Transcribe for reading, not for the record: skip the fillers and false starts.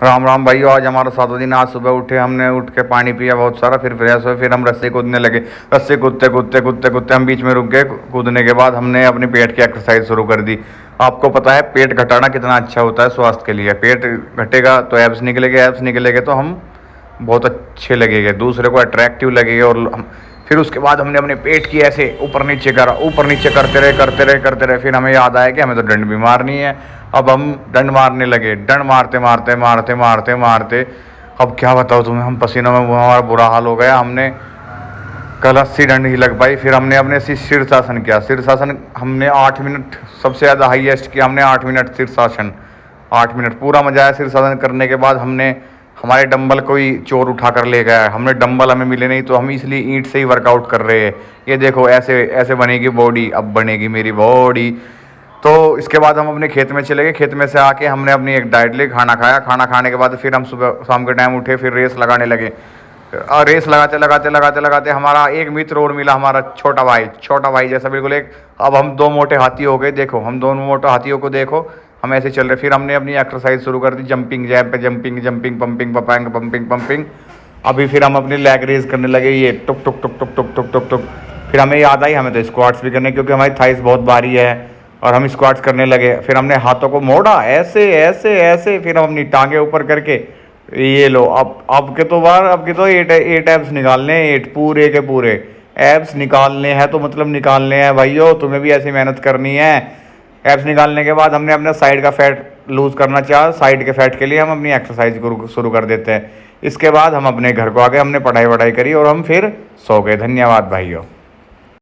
राम राम भाइयों। आज हमारा 7वां दिन। आज सुबह उठे, हमने उठ के पानी पिया बहुत सारा, फिर फ्रेश हुए, फिर हम रस्सी कूदने लगे। रस्सी कूदते कूदते कूदते कूदते हम बीच में रुक गए। कूदने के बाद हमने अपने पेट की एक्सरसाइज शुरू कर दी। आपको पता है पेट घटाना कितना अच्छा होता है स्वास्थ्य के लिए। पेट घटेगा तो एब्स निकलेंगे, एब्स निकलेंगे तो हम बहुत अच्छे लगेंगे, दूसरे को अट्रैक्टिव लगेगा। और हम फिर उसके बाद हमने अपने पेट की ऐसे ऊपर नीचे करा, ऊपर नीचे करते रहे करते रहे करते रहे। फिर हमें याद आया कि हमें तो डंड भी मारनी है। अब हम डंड मारने लगे, डंड मारते मारते मारते मारते मारते अब क्या बताओ तुम्हें, हम पसीनों में हमारा बुरा हाल हो गया। हमने कल 80 डंड ही लग पाई। फिर हमने अपने शीर्षासन किया। शीर्षासन हमने 8 मिनट, सबसे ज़्यादा हाईएस्ट किया हमने 8 मिनट शीर्षासन। 8 मिनट पूरा मजा आया। शीर्षासन करने के बाद हमने हमारे डंबल कोई चोर उठा कर ले गया। हमने डंबल हमें मिले नहीं तो हम इसलिए ईंट से ही वर्कआउट कर रहे हैं। ये देखो ऐसे ऐसे बनेगी बॉडी, अब बनेगी मेरी बॉडी। तो इसके बाद हम अपने खेत में चले गए। खेत में से आके हमने अपनी एक डाइट ली, खाना खाया। खाना खाने के बाद फिर हम सुबह शाम के टाइम उठे, फिर रेस लगाने लगे। और रेस लगाते लगाते लगाते लगाते हमारा एक मित्र और मिला, हमारा छोटा भाई जैसा बिल्कुल एक। अब हम दो मोटे हाथी हो गए। देखो हम दोनों मोटे हाथियों को देखो, हम ऐसे चल रहे। फिर हमने अपनी एक्सरसाइज शुरू कर दी, जंपिंग जैप पे जंपिंग जंपिंग पंपिंग पपांग पंपिंग पंपिंग। अभी फिर हम अपनी लेग रेस करने लगे, ये टुक टुक टुक टुक टुक टुक टुक टुक। फिर हमें याद आई हमें तो स्क्वाट्स भी करने, क्योंकि हमारी थाइस बहुत भारी है। और हम स्क्वाट्स करने लगे। फिर हमने हाथों को मोड़ा ऐसे ऐसे ऐसे, फिर हम अपनी टांगे ऊपर करके ये लो। अब के तो बार, अब के तो 8 एब्स निकालने हैं, 8 पूरे के पूरे एब्स निकालने हैं। तो मतलब निकालने हैं भाइयों, तुम्हें भी ऐसी मेहनत करनी है। एब्स निकालने के बाद हमने अपना साइड का फैट लूज़ करना चाहा। साइड के फैट के लिए हम अपनी एक्सरसाइज शुरू कर देते हैं। इसके बाद हम अपने घर को आ गए, हमने पढ़ाई वढ़ाई करी और हम फिर सो गए। धन्यवाद भाइयों।